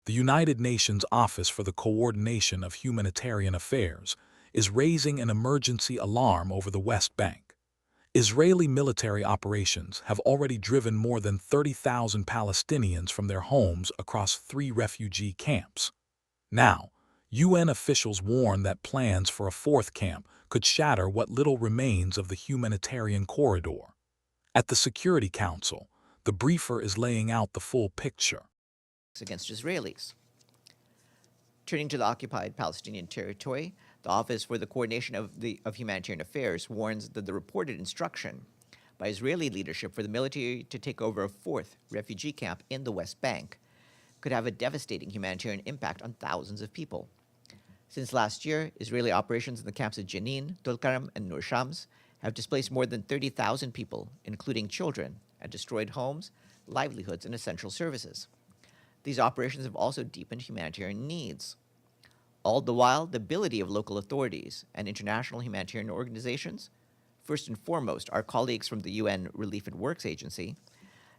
The United Nations Office for the Coordination of Humanitarian Affairs is raising an emergency alarm over the West Bank. Israeli military operations have already driven more than 30,000 Palestinians from their homes across 3 refugee camps. Now, UN officials warn that plans for a fourth camp could shatter what little remains of the humanitarian corridor. At the Security Council, the briefer is laying out the full picture. Against Israelis. Turning to the occupied Palestinian territory, the Office for the Coordination of Humanitarian Affairs warns that the reported instruction by Israeli leadership for the military to take over a fourth refugee camp in the West Bank could have a devastating humanitarian impact on thousands of people. Since last year, Israeli operations in the camps of Jenin, Tulkarm, and Nur Shams have displaced more than 30,000 people, including children, and destroyed homes, livelihoods, and essential services. These operations have also deepened humanitarian needs. All the while, the ability of local authorities and international humanitarian organizations, first and foremost our colleagues from the UN Relief and Works Agency,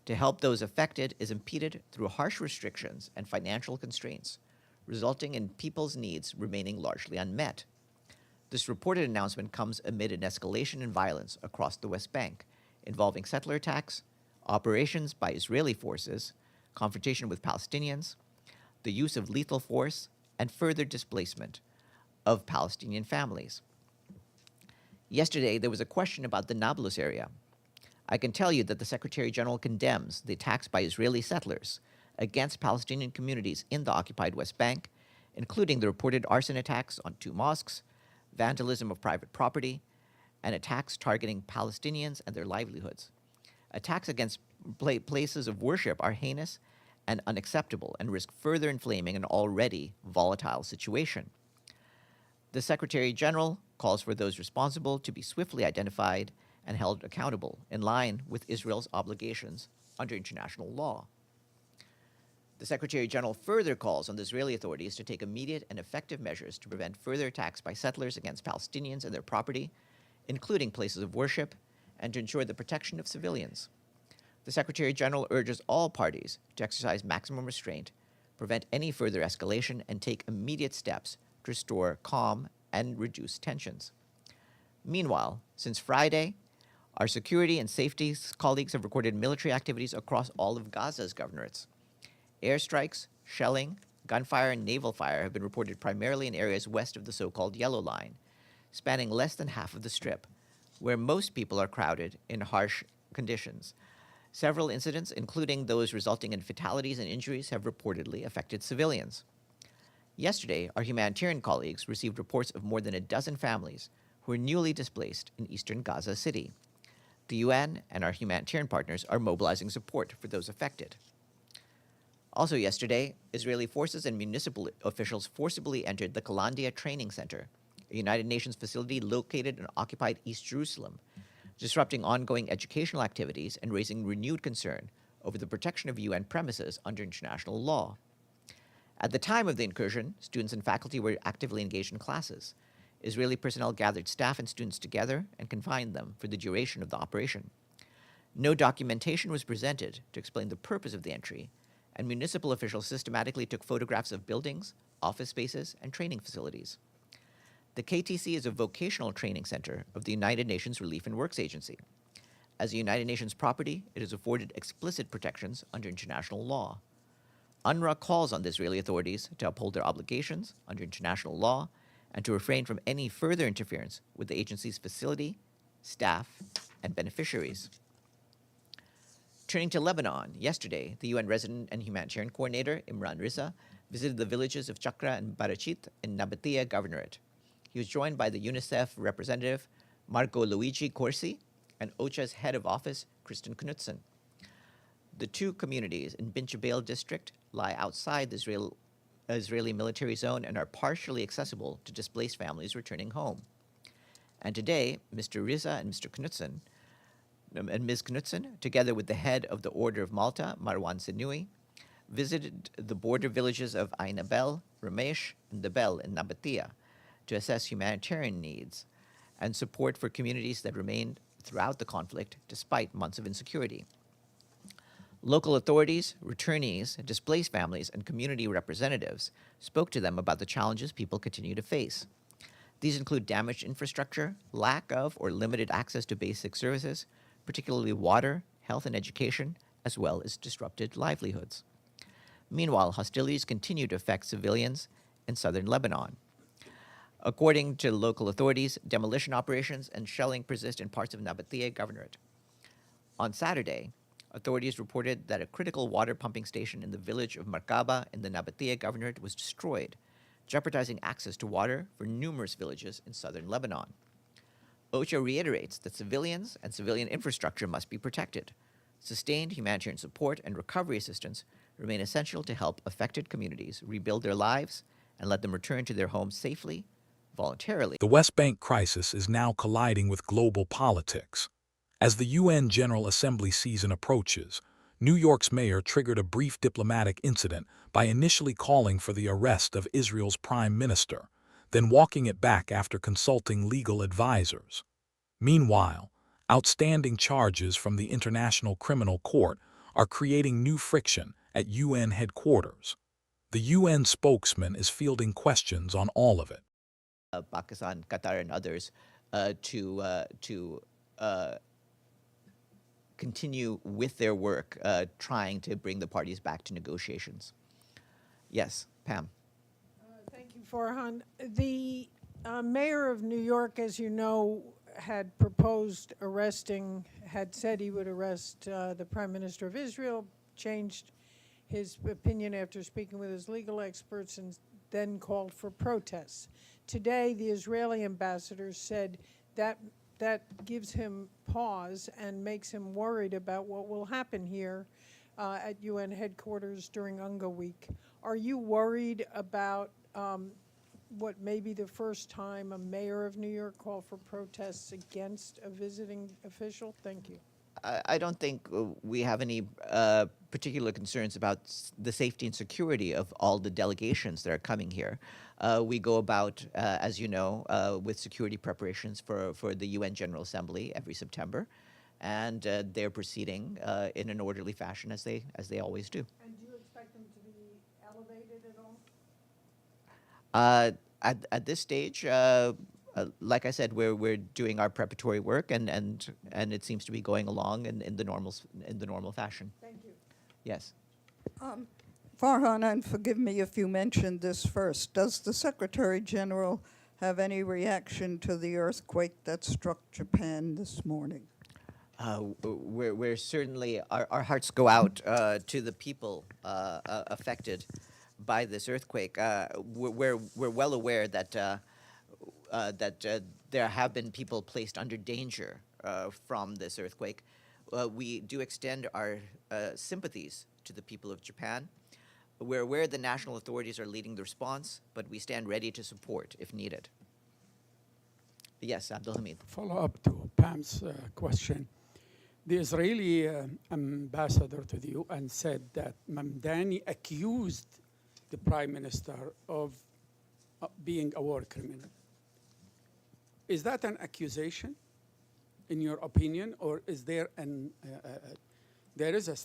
to help those affected is impeded through harsh restrictions and financial constraints, resulting in people's needs remaining largely unmet. This reported announcement comes amid an escalation in violence across the West Bank, involving settler attacks, operations by Israeli forces, confrontation with Palestinians, the use of lethal force, and further displacement of Palestinian families. Yesterday, there was a question about the Nablus area. I can tell you that the Secretary General condemns the attacks by Israeli settlers against Palestinian communities in the occupied West Bank, including the reported arson attacks on 2 mosques, vandalism of private property, and attacks targeting Palestinians and their livelihoods. Attacks against places of worship are heinous and unacceptable and risk further inflaming an already volatile situation. The Secretary General calls for those responsible to be swiftly identified and held accountable in line with Israel's obligations under international law. The Secretary General further calls on the Israeli authorities to take immediate and effective measures to prevent further attacks by settlers against Palestinians and their property, including places of worship, and to ensure the protection of civilians. The Secretary General urges all parties to exercise maximum restraint, prevent any further escalation, and take immediate steps to restore calm and reduce tensions. Meanwhile, since Friday, our security and safety colleagues have recorded military activities across all of Gaza's governorates. Airstrikes, shelling, gunfire, and naval fire have been reported primarily in areas west of the so-called Yellow Line, spanning less than half of the Strip, where most people are crowded in harsh conditions. Several incidents, including those resulting in fatalities and injuries, have reportedly affected civilians. Yesterday, our humanitarian colleagues received reports of more than a dozen families who are newly displaced in eastern Gaza City. The UN and our humanitarian partners are mobilizing support for those affected. Also yesterday, Israeli forces and municipal officials forcibly entered the Kalandia Training Center, a United Nations facility located in occupied East Jerusalem, disrupting ongoing educational activities and raising renewed concern over the protection of UN premises under international law. At the time of the incursion, students and faculty were actively engaged in classes. Israeli personnel gathered staff and students together and confined them for the duration of the operation. No documentation was presented to explain the purpose of the entry, and municipal officials systematically took photographs of buildings, office spaces, and training facilities. The KTC is a vocational training center of the United Nations Relief and Works Agency. As a United Nations property, it is afforded explicit protections under international law. UNRWA calls on the Israeli authorities to uphold their obligations under international law and to refrain from any further interference with the agency's facility, staff, and beneficiaries. Turning to Lebanon, yesterday, the UN Resident and Humanitarian Coordinator, Imran Riza, visited the villages of Chakra and Barachit in Nabatea Governorate. He was joined by the UNICEF representative, Marco Luigi Corsi, and OCHA's head of office, Kristen Knudsen. The 2 communities in Bin Jbeil district lie outside the Israeli military zone and are partially accessible to displaced families returning home. And today, Mr. Riza and Ms. Knudsen, together with the head of the Order of Malta, Marwan Senui, visited the border villages of Ain Abel, Ramesh, and Dabel in Nabatea to assess humanitarian needs and support for communities that remained throughout the conflict despite months of insecurity. Local authorities, returnees, displaced families, and community representatives spoke to them about the challenges people continue to face. These include damaged infrastructure, lack of or limited access to basic services, particularly water, health, and education, as well as disrupted livelihoods. Meanwhile, hostilities continue to affect civilians in southern Lebanon. According to local authorities, demolition operations and shelling persist in parts of Nabatea Governorate. On Saturday, authorities reported that a critical water pumping station in the village of Markaba in the Nabatea Governorate was destroyed, jeopardizing access to water for numerous villages in southern Lebanon. OCHA reiterates that civilians and civilian infrastructure must be protected. Sustained humanitarian support and recovery assistance remain essential to help affected communities rebuild their lives and let them return to their homes safely, voluntarily. The West Bank crisis is now colliding with global politics. As the UN General Assembly season approaches, New York's mayor triggered a brief diplomatic incident by initially calling for the arrest of Israel's prime minister, then walking it back after consulting legal advisors. Meanwhile, outstanding charges from the International Criminal Court are creating new friction at UN headquarters. The UN spokesman is fielding questions on all of it. Pakistan, Qatar, and others to continue with their work, trying to bring the parties back to negotiations. Yes, Pam. Thank you, Farhan. The mayor of New York, as you know, had proposed had said he would arrest the Prime Minister of Israel, changed his opinion after speaking with his legal experts, and then called for protests. Today, the Israeli ambassador said that gives him pause and makes him worried about what will happen here at UN headquarters during UNGA week. Are you worried about what may be the first time a mayor of New York called for protests against a visiting official? Thank you. I don't think we have any particular concerns about the safety and security of all the delegations that are coming here. We go about, as you know, with security preparations for the UN General Assembly every September, and they're proceeding in an orderly fashion as they always do. And do you expect them to be elevated at all? At this stage, like I said, we're doing our preparatory work, and it seems to be going along in the normal fashion. Thank you. Yes. Farhan, and forgive me if you mentioned this first, does the Secretary General have any reaction to the earthquake that struck Japan this morning? We're certainly, our hearts go out to the people affected by this earthquake. We're well aware that there have been people placed under danger from this earthquake. We do extend our sympathies to the people of Japan. We're aware the national authorities are leading the response, but we stand ready to support if needed. Yes, Abdulhamid. Follow up to Pam's question. The Israeli ambassador to the UN said that Mamdani accused the prime minister of being a war criminal. Is that an accusation, in your opinion, or is there there is a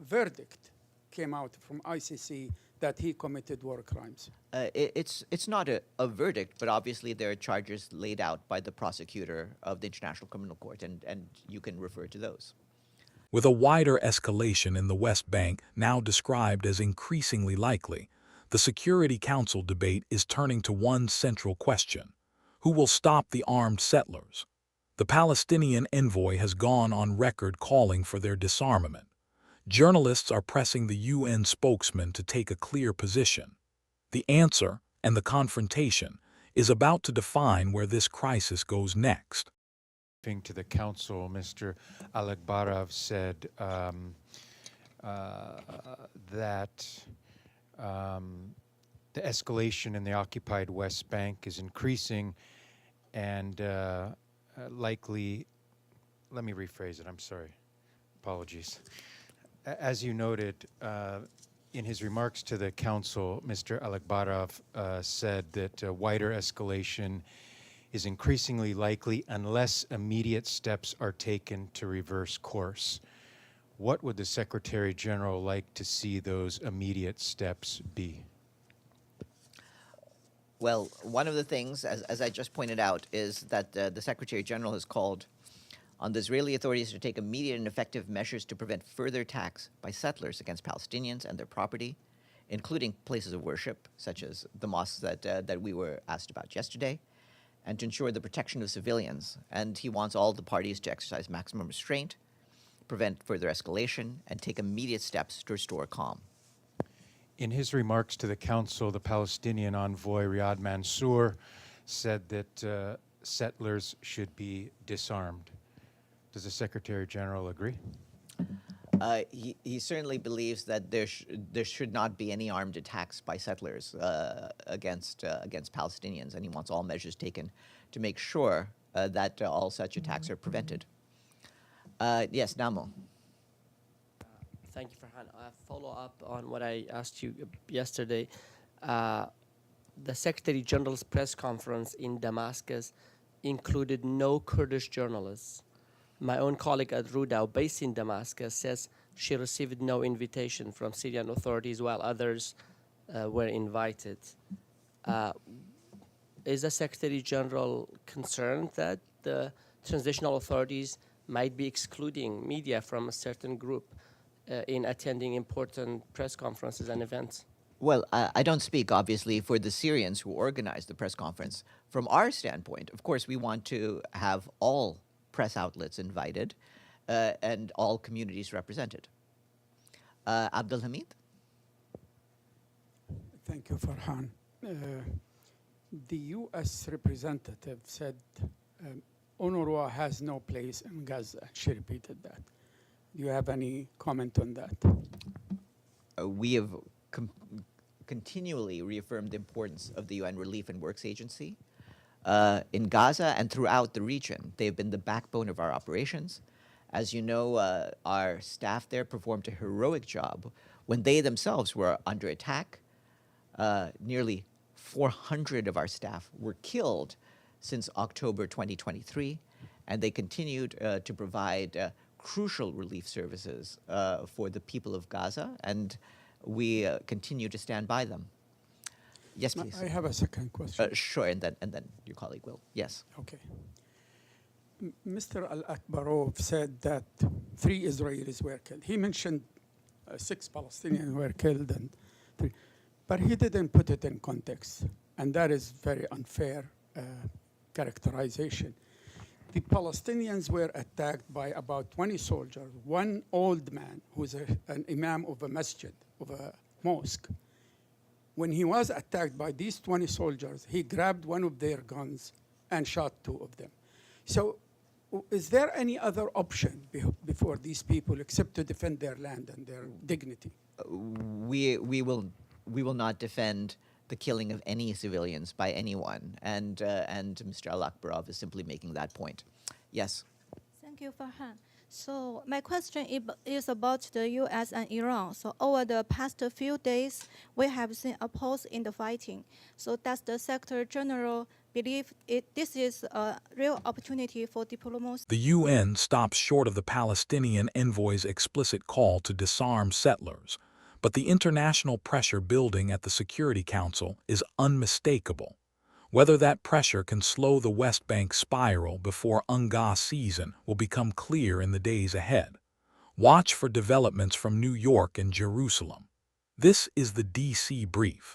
verdict came out from ICC that he committed war crimes? It's not a verdict, but obviously there are charges laid out by the prosecutor of the International Criminal Court, and you can refer to those. With a wider escalation in the West Bank now described as increasingly likely, the Security Council debate is turning to one central question: who will stop the armed settlers? The Palestinian envoy has gone on record calling for their disarmament. Journalists are pressing the UN spokesman to take a clear position. The answer, and the confrontation, is about to define where this crisis goes next. To the council, Mr. Oleg Baranov said that the escalation in the occupied West Bank is increasing and likely, let me rephrase it, I'm sorry, apologies. As you noted, in his remarks to the council, Mr. Oleg Baranov said that wider escalation is increasingly likely unless immediate steps are taken to reverse course. what would the Secretary General like to see those immediate steps be? Well, one of the things, as I just pointed out, is that the Secretary General has called on the Israeli authorities to take immediate and effective measures to prevent further attacks by settlers against Palestinians and their property, including places of worship, such as the mosques that we were asked about yesterday, and to ensure the protection of civilians. And he wants all the parties to exercise maximum restraint, prevent further escalation, and take immediate steps to restore calm. In his remarks to the Council, the Palestinian envoy Riyad Mansour said that settlers should be disarmed. Does the Secretary General agree? He certainly believes that there should not be any armed attacks by settlers against Palestinians, and he wants all measures taken to make sure that all such attacks are prevented. Yes, Namo. Thank you, Farhan. A follow up on what I asked you yesterday. The Secretary General's press conference in Damascus included no Kurdish journalists. My own colleague at Rudau, based in Damascus, says she received no invitation from Syrian authorities while others were invited. Is the Secretary General concerned that the transitional authorities might be excluding media from a certain group in attending important press conferences and events? Well, I don't speak, obviously, for the Syrians who organized the press conference. From our standpoint, of course, we want to have all press outlets invited and all communities represented. Abdul Hamid? Thank you, Farhan. The U.S. representative said UNRWA has no place in Gaza. She repeated that. Do you have any comment on that? We have continually reaffirmed the importance of the UN Relief and Works Agency in Gaza and throughout the region. They've been the backbone of our operations. As you know, our staff there performed a heroic job when they themselves were under attack. Nearly 400 of our staff were killed since October 2023, and they continued to provide crucial relief services for the people of Gaza, and we continue to stand by them. Yes, please. I have a second question. Sure, and then your colleague will. Yes. Okay. Mr. Al-Akbarov said that 3 Israelis were killed. He mentioned 6 Palestinians were killed, and 3, but he didn't put it in context, and that is very unfair characterization. The Palestinians were attacked by about 20 soldiers. One old man who's an imam of a masjid, of a mosque. When he was attacked by these 20 soldiers, he grabbed one of their guns and shot 2 of them. So is there any other option before these people except to defend their land and their dignity? We will not defend the killing of any civilians by anyone, and Mr. Al-Akbarov is simply making that point. Yes. Thank you, Farhan. So my question is about the U.S. and Iran. So over the past few days, we have seen a pause in the fighting. So does the Secretary General believe this is a real opportunity for diplomacy? The UN stops short of the Palestinian envoy's explicit call to disarm settlers, but the international pressure building at the Security Council is unmistakable. Whether that pressure can slow the West Bank spiral before UNGA season will become clear in the days ahead. Watch for developments from New York and Jerusalem. This is the D.C. Brief.